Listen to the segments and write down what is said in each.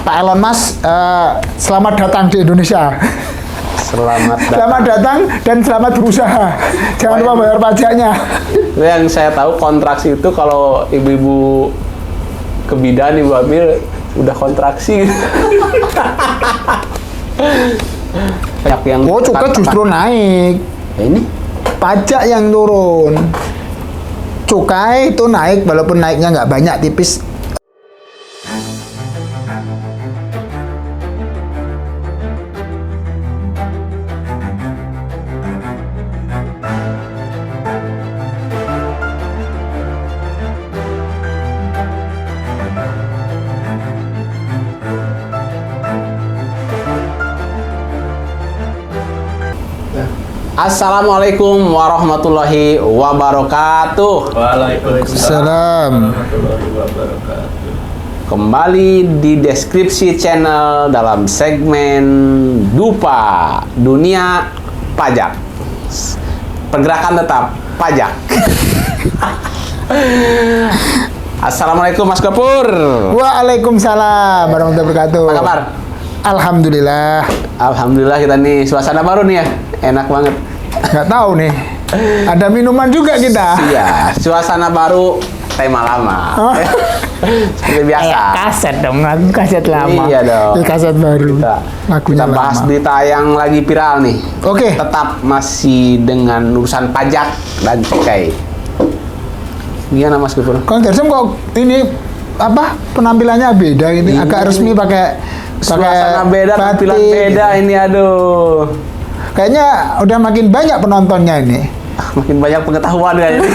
Pak Elon Musk, selamat datang di Indonesia. Selamat datang dan selamat berusaha. Jangan lupa bayar pajaknya. Yang saya tahu kontraksi itu kalau ibu-ibu kebidan, ibu hamil udah kontraksi. Oh, cukai justru naik. Ini pajak yang turun. Cukai itu naik walaupun naiknya nggak banyak, tipis. Assalamualaikum warahmatullahi wabarakatuh. Waalaikumsalam. Kembali di deskripsi channel dalam segmen Dupa Dunia Pajak. Pergerakan tetap pajak. Assalamualaikum Mas Gopur. Waalaikumsalam warahmatullahi wabarakatuh. Apa kabar? Alhamdulillah. Alhamdulillah, kita nih suasana baru nih ya. Enak banget. Nggak tahu nih. Ada minuman juga kita. Iya, suasana baru, tema lama. Seperti biasa. Kaset dong, lagu kaset lama. Iya dong. Ini kaset baru. Kita bahas lama. berita yang lagi viral nih. Oke. Tetap masih dengan urusan pajak dan cukai. Gimana Mas Gufur? Kalau Gersem kok ini apa penampilannya beda ini, agak resmi pakai suasana beda, tampilan beda ini, aduh. Kayaknya udah makin banyak penontonnya ini. Makin banyak pengetahuan kan ini.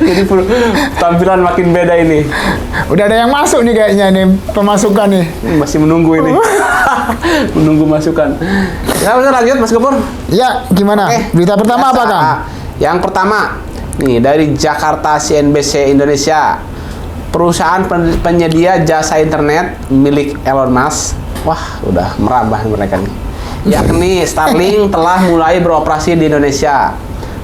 Jadi tampilan makin beda ini. Udah ada yang masuk nih kayaknya nih, pemasukan nih. Masih menunggu ini. Menunggu masukan. Ya, bisa lanjut Mas Gopur. Ya, gimana? Oke. Berita pertama apa, Kang? Yang pertama, nih dari Jakarta CNBC Indonesia. Perusahaan penyedia jasa internet milik Elon Musk. Wah, udah merambah mereka nih. Yakni Starlink telah mulai beroperasi di Indonesia.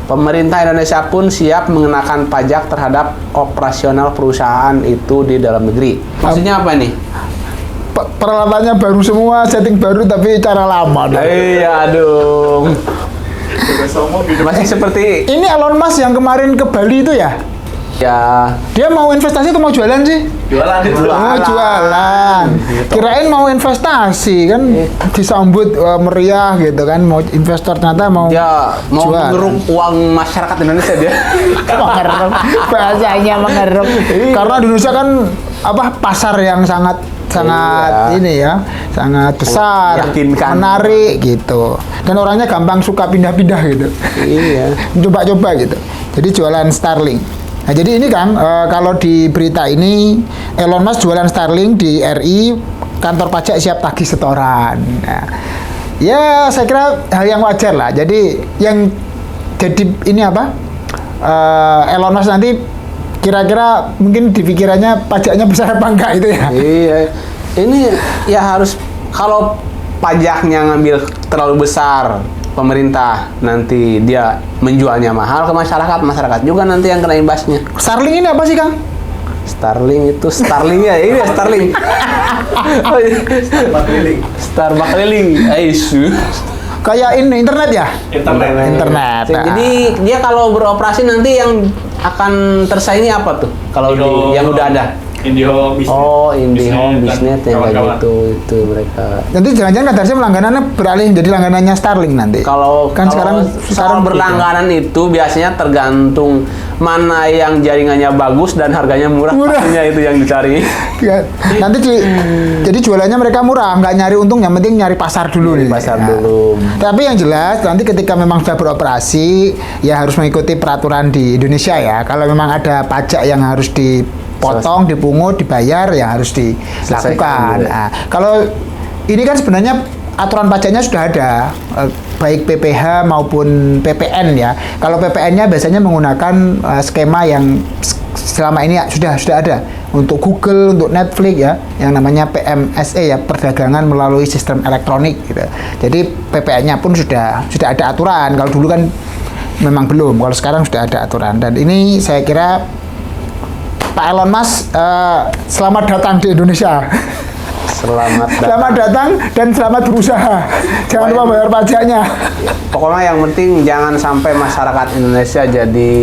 Pemerintah Indonesia pun siap mengenakan pajak terhadap operasional perusahaan itu di dalam negeri. Maksudnya apa nih? Peralatannya baru semua, setting baru tapi cara lama. Iya, aduh. Masih seperti ini Elon Musk yang kemarin ke Bali itu ya? Ya. Dia mau investasi atau mau jualan sih? Jualan. Oh, jualan. Gitu. Kirain mau investasi kan, disambut meriah gitu kan, mau investor ternyata mau dia mau mengeruk uang masyarakat Indonesia dia. Mengeruk, bahasanya mengeruk. Karena di Indonesia kan apa pasar yang sangat ini ya, sangat besar, meyakinkan, menarik gitu. Dan orangnya gampang suka pindah-pindah gitu. Iya. Coba-coba gitu. Jadi jualan Starlink. Nah, jadi ini Kang, kalau di berita ini Elon Musk jualan Starlink di RI, kantor pajak siap tagih setoran. Nah, ya saya kira hal yang wajar lah. Jadi yang jadi ini apa? Elon Musk nanti kira-kira mungkin di pikirannya pajaknya besar apa enggak itu ya? Iya. Ini ya harus, kalau pajaknya ngambil terlalu besar, pemerintah nanti dia menjualnya mahal ke masyarakat, masyarakat juga nanti yang kena imbasnya. Starlink ini apa sih Kang? Starlink itu Starlink ya, ini ya Starlink. Starbucks keliling. Aisu. Kayak ini internet ya? Internet. Jadi dia kalau beroperasi nanti yang akan tersaingi apa tuh? Kalau yang udah ada? IndiHome Business. Oh, IndiHome Business yang kayak gitu mereka. Nanti jangan-jangan Kadarsim langganannya beralih jadi langganannya Starlink nanti. Kalau sekarang berlangganan itu biasanya tergantung mana yang jaringannya bagus dan harganya murah. Pastinya itu yang dicari. Nanti jadi jualannya mereka murah, nggak nyari untung, yang penting nyari pasar dulu nih. Pasar dulu. Tapi yang jelas nanti ketika memang sudah beroperasi ya harus mengikuti peraturan di Indonesia ya. Kalau memang ada pajak yang harus dipotong, dipungut, dibayar, ya harus dilakukan. Nah, kalau ini kan sebenarnya aturan pajaknya sudah ada, baik PPh maupun PPN ya. Kalau PPN-nya biasanya menggunakan skema yang selama ini sudah ada untuk Google, untuk Netflix ya, yang namanya PMSE ya, perdagangan melalui sistem elektronik gitu. Jadi PPN-nya pun sudah ada aturan. Kalau dulu kan memang belum, kalau sekarang sudah ada aturan. Dan ini saya kira Pak Elon Musk, selamat datang di Indonesia. Selamat datang dan selamat berusaha. Jangan lupa bayar pajaknya. Pokoknya yang penting jangan sampai masyarakat Indonesia jadi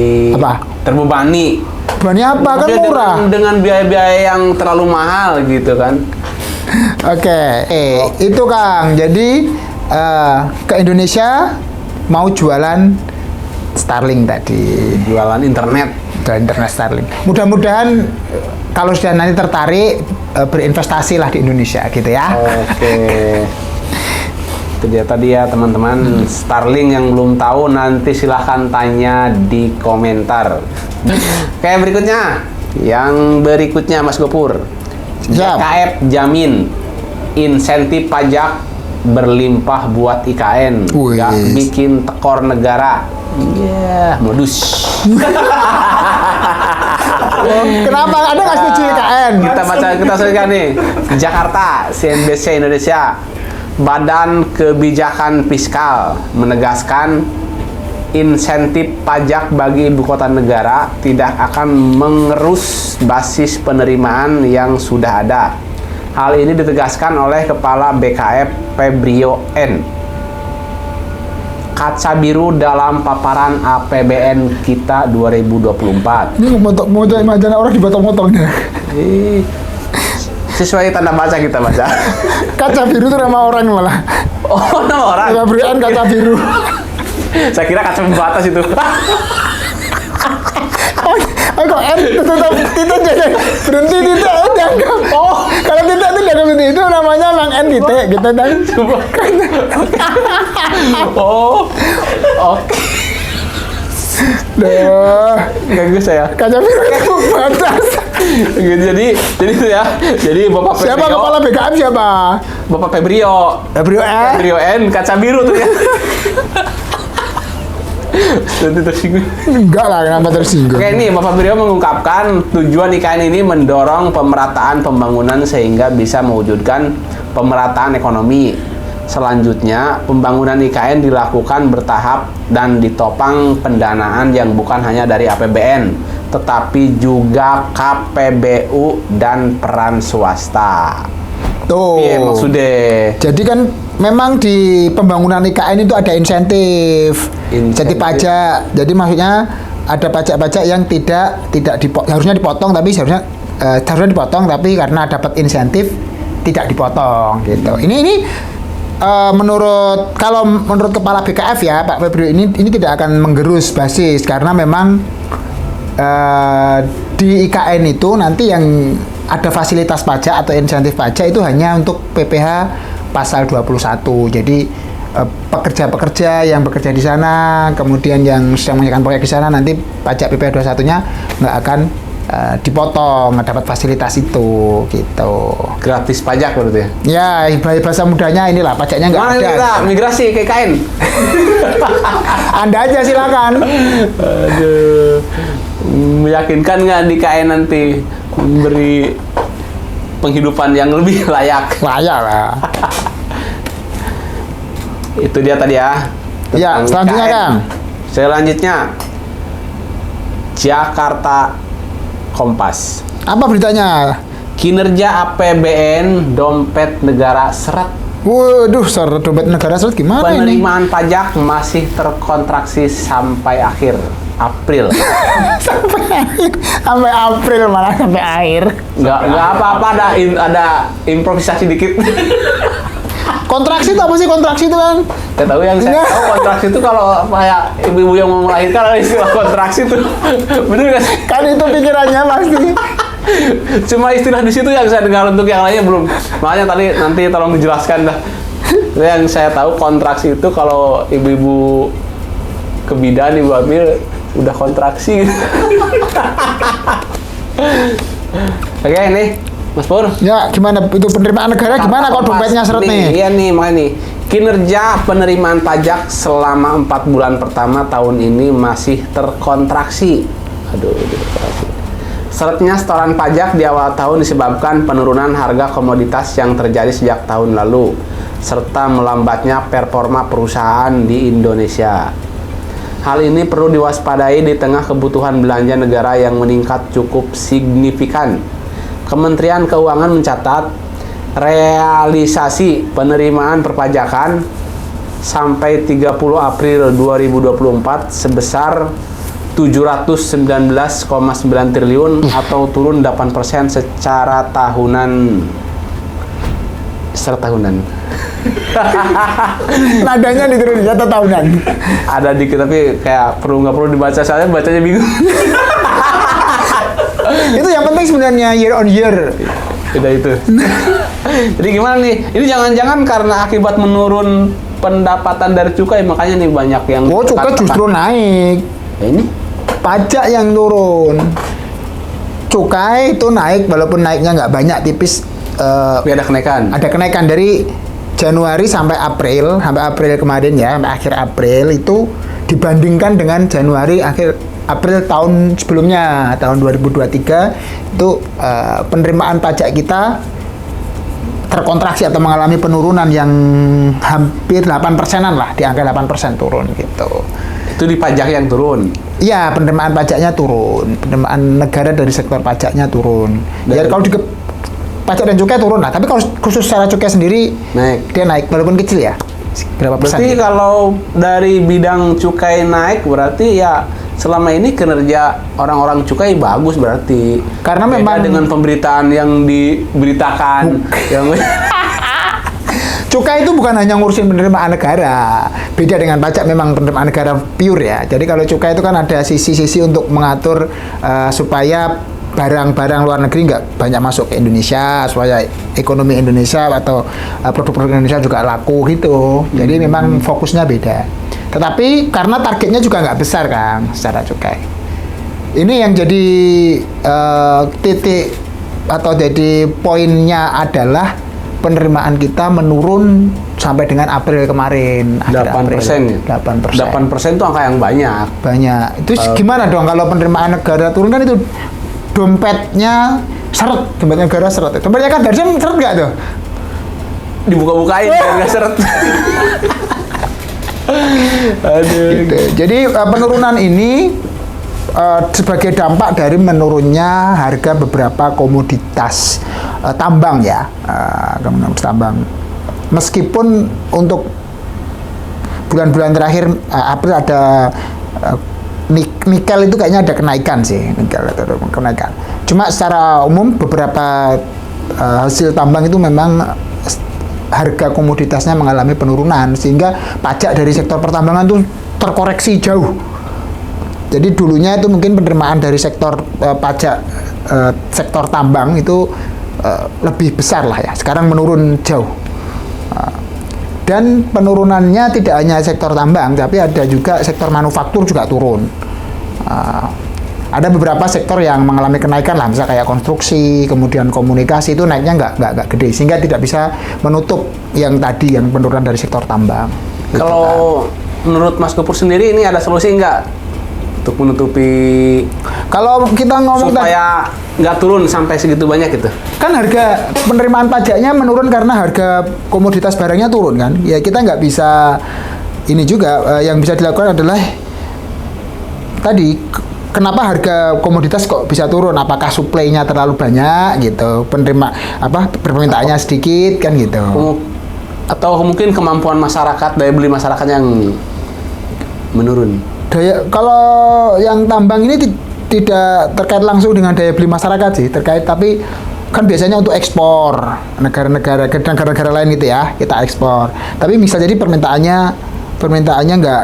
terbebani. Bani apa? Kan murah. Dengan biaya-biaya yang terlalu mahal gitu kan. Oke, itu Kang. Jadi ke Indonesia mau jualan Starlink tadi. Jualan internet. Internet Starlink. Mudah-mudahan kalau sudah nanti tertarik berinvestasi lah di Indonesia gitu ya. Oke. Itu dia tadi ya teman-teman. Starlink yang belum tahu nanti silahkan tanya di komentar. Kayak berikutnya. Yang berikutnya Mas Gopur. BKF jamin insentif pajak berlimpah buat IKN. Gak bikin tekor negara. Modus. Kenapa? Ada nggak setuju IKN? Kita sesuaikan nih. Jakarta, CNBC Indonesia. Badan Kebijakan Fiskal menegaskan insentif pajak bagi ibu kota negara tidak akan mengerus basis penerimaan yang sudah ada. Hal ini ditegaskan oleh Kepala BKF Febrio N. Kaca biru dalam paparan APBN kita 2024. Ini mau jadi majalah orang dipotong-potongnya. Sesuai tanda baca kita baca. Kaca biru itu nama orang malah. Oh, nama orang. Febrio N kaca biru. Saya kira kaca pembatas itu. Oh kok N tetap tidak jadi berhenti tidak dianggap. Oh kalau tidak itu dianggap itu namanya Mang N titik gitu kan. Oh oke. Ganggu saya. Kaca biru itu batas. Jadi itu ya. Jadi Bapak Febrio. Siapa kepala BKM siapa? Bapak Febrio. Febrio N kaca biru tuh ya. Nanti tersinggung. Enggak lah, kenapa tersinggung? Oke, ini Bapak Febrio mengungkapkan tujuan IKN ini mendorong pemerataan pembangunan sehingga bisa mewujudkan pemerataan ekonomi. Selanjutnya, pembangunan IKN dilakukan bertahap dan ditopang pendanaan yang bukan hanya dari APBN, tetapi juga KPBU dan peran swasta. Tuh. Iya maksudnya. Jadi kan memang di pembangunan IKN itu ada insentif. Jadi pajak. Jadi maksudnya ada pajak-pajak yang harusnya dipotong tapi harusnya dipotong tapi karena dapat insentif tidak dipotong gitu. Ini menurut kepala BKF ya Pak Febrio ini tidak akan menggerus basis karena memang di IKN itu nanti yang ada fasilitas pajak atau insentif pajak itu hanya untuk PPh pasal 21. Jadi pekerja-pekerja yang bekerja di sana, kemudian yang sedang mengerjakan proyek di sana nanti pajak PPh 21-nya nggak akan dipotong, nggak dapat fasilitas itu gitu. Gratis pajak berarti ya? Ya, bahasa mudanya inilah pajaknya nggak ada. Kita migrasi ke IKN. Anda aja silakan. Aduh, meyakinkan nggak di IKN nanti memberi penghidupan yang lebih layak? Layak lah. Itu dia tadi ya. Ya, selanjutnya Kang. Selanjutnya Jakarta Kompas. Apa beritanya? Kinerja APBN dompet negara seret. Waduh, dompet negara seret gimana ini? Penerimaan pajak masih terkontraksi sampai akhir April. sampai April malah sampai akhir. Nggak apa-apa, ada improvisasi dikit. Kontraksi itu apa sih kontraksi itu kan? Saya tahu yang saya tahu kontraksi itu kalau kayak ibu-ibu yang mau melahirkan ada istilah kontraksi itu. Bener nggak sih? Kan itu pikirannya pasti. Cuma istilah di situ yang saya dengar, untuk yang lainnya belum. Makanya tadi nanti tolong dijelaskan dah. Yang saya tahu kontraksi itu kalau ibu-ibu kebidan, ibu hamil udah kontraksi. Oke, ini Mas Pur. Ya, gimana itu penerimaan negara gimana kok dompetnya seret nih? Iya nih, makanya nih. Kinerja penerimaan pajak selama 4 bulan pertama tahun ini masih terkontraksi. Aduh, kontraksi. Seretnya setoran pajak di awal tahun disebabkan penurunan harga komoditas yang terjadi sejak tahun lalu, serta melambatnya performa perusahaan di Indonesia. Hal ini perlu diwaspadai di tengah kebutuhan belanja negara yang meningkat cukup signifikan. Kementerian Keuangan mencatat realisasi penerimaan perpajakan sampai 30 April 2024 sebesar 719,9 triliun atau turun 8% secara tahunan. Nadanya diturunin atau tahunan. Ada dikit tapi kayak nggak perlu dibaca, soalnya bacanya bingung. Itu yang penting sebenarnya year on year. Tidak itu. Jadi gimana nih? Ini jangan-jangan karena akibat menurun pendapatan dari cukai makanya nih banyak yang Cukai justru naik. Ya ini Pajak yang turun. Cukai itu naik walaupun naiknya nggak banyak, tipis. tapi ada kenaikan. Ada kenaikan dari Januari sampai April kemarin ya, sampai akhir April itu dibandingkan dengan Januari April tahun sebelumnya, tahun 2023 itu penerimaan pajak kita terkontraksi atau mengalami penurunan yang hampir 8%-an lah, di angka 8% turun gitu. Itu di pajak yang turun. Iya, penerimaan pajaknya turun, penerimaan negara dari sektor pajaknya turun. Ya kalau di pajak dan cukai turun lah, tapi kalau khusus secara cukai sendiri dia naik walaupun kecil ya. Berapa persen? Berarti kalau dari bidang cukai naik berarti ya selama ini kinerja orang-orang cukai bagus berarti. Karena beda memang dengan pemberitaan yang diberitakan yang cukai itu bukan hanya ngurusin penerimaan negara. Beda dengan pajak, memang penerimaan negara pure ya. Jadi kalau cukai itu kan ada sisi-sisi untuk mengatur supaya barang-barang luar negeri nggak banyak masuk ke Indonesia, supaya ekonomi Indonesia atau produk-produk Indonesia juga laku gitu. Jadi memang fokusnya beda. Tetapi karena targetnya juga nggak besar kan secara cukai. Ini yang jadi titik atau jadi poinnya adalah penerimaan kita menurun sampai dengan April kemarin. 8%. 8% itu angka yang banyak. Banyak. Itu gimana dong kalau penerimaan negara turun, kan itu dompetnya seret, dompet negara seret. Dompetnya kan dari seret nggak tuh? Dibuka-bukain biar nggak seret. Aduh. Gitu. Jadi penurunan ini sebagai dampak dari menurunnya harga beberapa komoditas tambang ya, komoditas tambang. Meskipun untuk bulan-bulan terakhir April ada nikel itu kayaknya ada kenaikan sih, nikel ada kenaikan. Cuma secara umum beberapa hasil tambang itu memang harga komoditasnya mengalami penurunan, sehingga pajak dari sektor pertambangan itu terkoreksi jauh. Jadi dulunya itu mungkin penerimaan dari sektor pajak sektor tambang itu lebih besar lah ya, sekarang menurun jauh. Dan penurunannya tidak hanya sektor tambang, tapi ada juga sektor manufaktur juga turun. Ada beberapa sektor yang mengalami kenaikan lah, misalnya kayak konstruksi, kemudian komunikasi itu naiknya nggak gede, sehingga tidak bisa menutup yang tadi yang penurunan dari sektor tambang. Kalau menurut Mas Gopur sendiri ini ada solusi nggak untuk menutupi? Kalau kita ngomong supaya nggak turun sampai segitu banyak gitu. Kan harga penerimaan pajaknya menurun karena harga komoditas barangnya turun kan. Ya kita nggak bisa, ini juga yang bisa dilakukan adalah tadi, kenapa harga komoditas kok bisa turun? Apakah suplainya terlalu banyak gitu, permintaannya sedikit kan gitu. Atau mungkin kemampuan masyarakat, daya beli masyarakat yang menurun. Kalau yang tambang ini tidak terkait langsung dengan daya beli masyarakat sih, tapi kan biasanya untuk ekspor negara-negara lain gitu ya, kita ekspor. Tapi bisa jadi permintaannya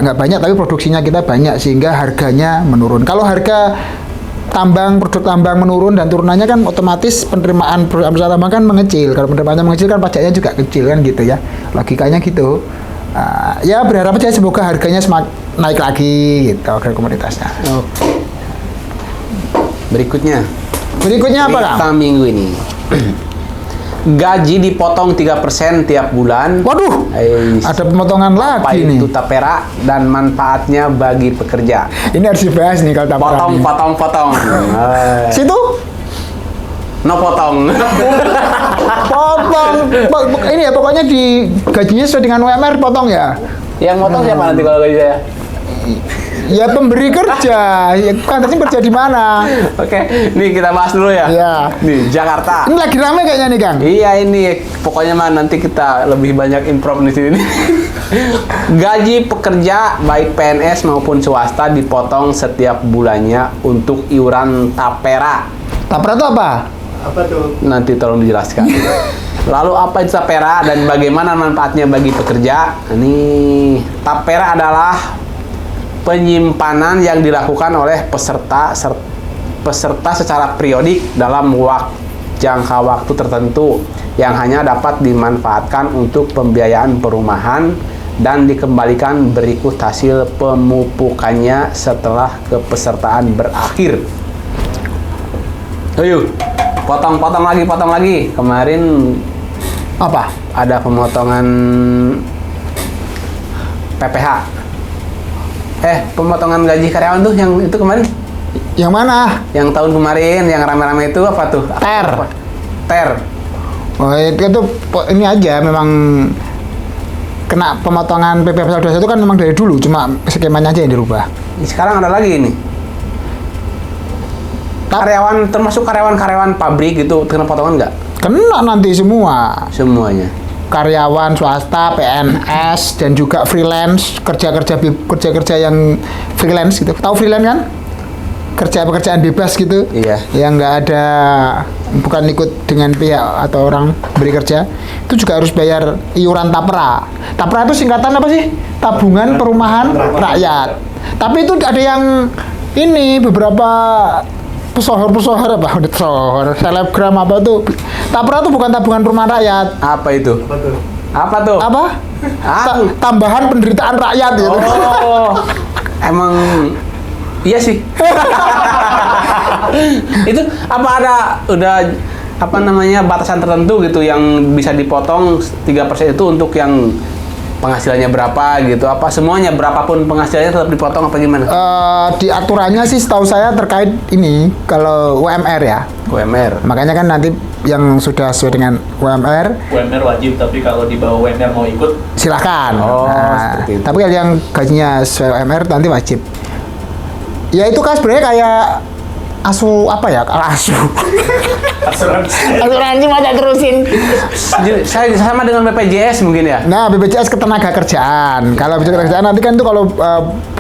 nggak banyak, tapi produksinya kita banyak, sehingga harganya menurun. Kalau harga produk tambang menurun dan turunannya kan otomatis penerimaan perusahaan tambang kan mengecil. Kalau penerimaannya mengecil kan pajaknya juga kecil kan gitu ya, logikanya gitu. Ya berharap aja semoga harganya naik lagi gitu, harga komoditasnya. Oke. Berikutnya apa Kang? Minggu ini gaji dipotong 3% tiap bulan. Waduh, ada pemotongan lagi nih. Itu tapera dan manfaatnya bagi pekerja. Ini harus dibahas nih kalau tapera. Potong. Situ? No potong. Potong. Ini ya pokoknya di gajinya sesuai dengan UMR potong ya. Yang potong siapa nanti kalau gaji saya? Ya pemberi kerja, ya kantornya kerja di mana? Oke, nih kita bahas dulu ya. Iya. Nih, Jakarta. Ini lagi rame kayaknya nih Kang. Iya ini, pokoknya mah nanti kita lebih banyak improv di sini. Gaji pekerja baik PNS maupun swasta dipotong setiap bulannya untuk iuran tapera. Tapera itu apa? Apa tuh? Nanti tolong dijelaskan. Lalu apa itu tapera dan bagaimana manfaatnya bagi pekerja? Ini tapera adalah penyimpanan yang dilakukan oleh peserta secara periodik dalam jangka waktu tertentu yang hanya dapat dimanfaatkan untuk pembiayaan perumahan dan dikembalikan berikut hasil pemupukannya setelah kepesertaan berakhir. Ayo, potong lagi. Kemarin Apa? ada pemotongan PPH. Pemotongan gaji karyawan tuh yang itu kemarin. Yang mana? Yang tahun kemarin, yang rame-rame itu apa tuh? Ter. Apa? Ter. Oh, itu ini aja memang kena pemotongan PP pasal 21 itu kan memang dari dulu, cuma skemanya aja yang dirubah. Sekarang ada lagi ini. Karyawan, termasuk karyawan pabrik gitu, kena potongan nggak? Kena nanti semua. Semuanya. Karyawan swasta, PNS dan juga freelance, kerja yang freelance gitu. Tahu freelance kan? Pekerjaan bebas gitu. Iya. Yang nggak ada, bukan ikut dengan pihak atau orang beri kerja. Itu juga harus bayar iuran tapera. Tapera itu singkatan apa sih? Tabungan Perumahan Rakyat. Tapi itu ada yang ini beberapa pesohor selebgram apa tuh. Tapera itu bukan tabungan perumahan rakyat. Apa itu? Apa tuh? Apa tuh? Apa? Tambahan penderitaan rakyat gitu. Oh, emang iya sih. Itu apa ada udah apa namanya batasan tertentu gitu yang bisa dipotong 3% itu untuk yang penghasilannya berapa gitu? Apa semuanya berapapun penghasilannya tetap dipotong apa gimana? Di aturannya sih setahu saya terkait ini kalau UMR ya. UMR. Makanya kan nanti yang sudah sesuai dengan UMR UMR wajib, tapi kalau di bawah UMR mau ikut, silakan. Oh, seperti itu. Tapi kalau yang gajinya sesuai UMR nanti wajib. Ya itu kan sebenarnya kayak asuransi masa terusin. Saya sama dengan BPJS mungkin ya. Nah, BPJS ketenaga kerjaan. Kalau BPJS kerjaan nanti kan itu kalau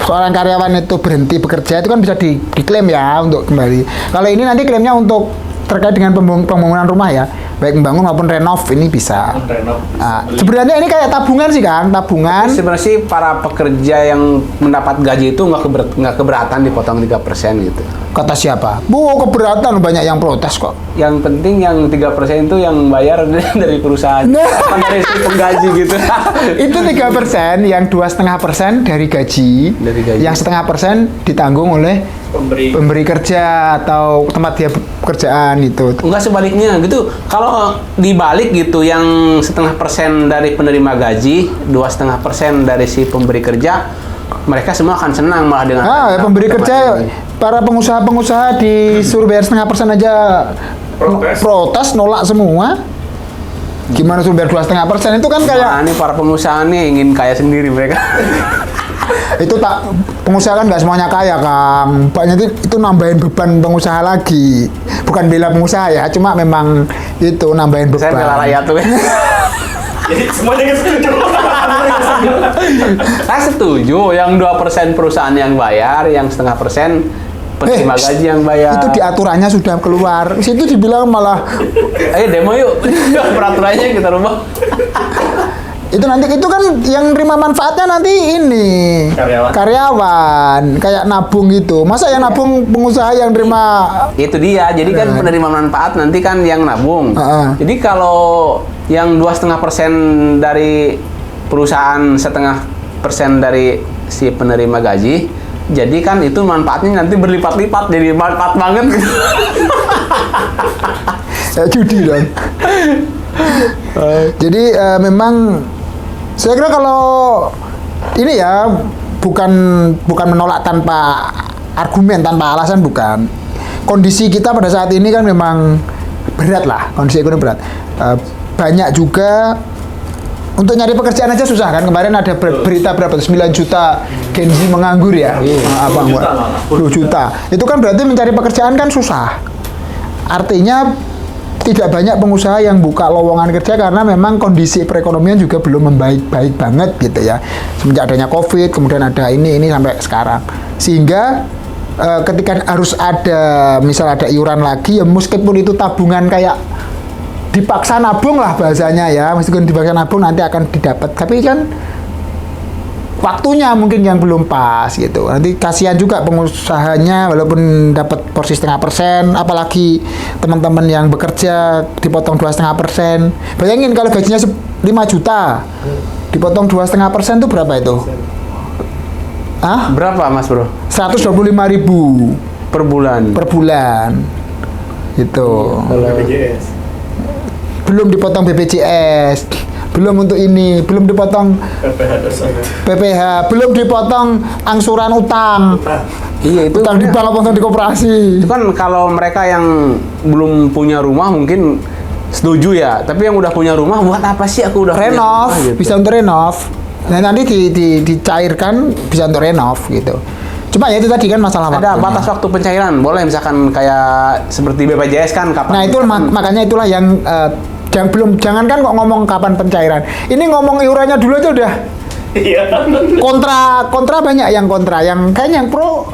seorang karyawan itu berhenti bekerja itu kan bisa diklaim ya untuk kembali. Kalau ini nanti klaimnya untuk terkait dengan pembangunan rumah ya, baik membangun maupun renov ini bisa. renov. Sebenarnya ini kayak tabungan sih Kang, tabungan. Sebenarnya sih para pekerja yang mendapat gaji itu nggak keberatan dipotong 3% gitu. Kata siapa? Keberatan, banyak yang protes kok. Yang penting yang 3% itu yang bayar dari perusahaan, bukan dari si penggaji gitu. Itu 3%, yang 2,5% dari gaji, Dari gaji. yang 0,5% ditanggung oleh pemberi kerja atau tempat dia pekerjaan itu. Enggak sebaliknya gitu. Kalau dibalik gitu, yang 0,5% dari penerima gaji, 2,5% dari si pemberi kerja, mereka semua akan senang malah dengan. Ya pemberi kerja, para pengusaha disuruh bayar 0,5% aja protes, nolak semua. Gimana suruh bayar 2,5%? Itu kan kayak Nah, ini para pengusaha nih ingin kaya sendiri mereka. itu pengusaha kan nggak semuanya kaya Kang. Banyak itu nambahin beban pengusaha lagi. Bukan bela pengusaha ya, cuma memang itu nambahin beban. Saya bela rakyat tuh. Jadi semuanya setuju. Saya setuju yang 2% perusahaan yang bayar, yang 0,5% penerima gaji yang bayar. Itu di aturannya sudah keluar. Situ dibilang malah Ayo demo yuk. Peraturannya kita rubah. itu nanti itu kan yang terima manfaatnya nanti ini karyawan kayak nabung gitu. Masa yang nabung pengusaha yang terima? Itu dia. Jadi kan penerima manfaat nanti kan yang nabung. Jadi kalau yang 2,5% dari perusahaan, 0,5% dari si penerima gaji, jadi kan itu manfaatnya nanti berlipat-lipat, jadi manfaat banget. Judi dong. Jadi memang saya kira kalau ini ya bukan menolak tanpa argumen, tanpa alasan, bukan. Kondisi kita pada saat ini kan memang berat lah, kondisi ekonomi berat. Banyak juga untuk nyari pekerjaan aja susah kan. Kemarin ada berita berapa 9 juta Gen Z menganggur ya. Apa 10 juta malah. 10 juta. Itu kan berarti mencari pekerjaan kan susah. Artinya tidak banyak pengusaha yang buka lowongan kerja karena memang kondisi perekonomian juga belum membaik-baik banget gitu ya. Semenjak adanya Covid, kemudian ada ini sampai sekarang. Sehingga ketika harus ada misal ada iuran lagi ya meskipun itu tabungan kayak dipaksa nabung lah bahasanya ya, meskipun dipaksa nabung nanti akan didapat. Tapi kan waktunya mungkin yang belum pas gitu. Nanti kasihan juga pengusahanya walaupun dapat porsi 0,5%, apalagi teman-teman yang bekerja dipotong 2,5%. Bayangin kalau gajinya 5 juta, dipotong 2,5% itu berapa itu? Berapa Mas Bro? 125.000 Per bulan. per bulan. Gitu. BPJS. Belum dipotong BPJS. Belum untuk ini, belum dipotong PPH dasar. PPH, belum dipotong angsuran utang. Iya itu Utang di bank atau di koperasi. itu kan kalau mereka yang belum punya rumah mungkin setuju ya, tapi yang udah punya rumah buat apa sih aku udah punya Renov, rumah, gitu. bisa untuk renov. Nah, nanti dicairkan bisa untuk renov gitu. Cuma ya itu tadi kan masalah Ada waktunya. batas waktu pencairan, boleh misalkan kayak seperti BPJS kan kapan? Nah, itu makanya itulah yang jangan kan kok ngomong kapan pencairan. Ini ngomong iurannya dulu aja udah Iya. kontra banyak yang kontra, yang kayaknya yang pro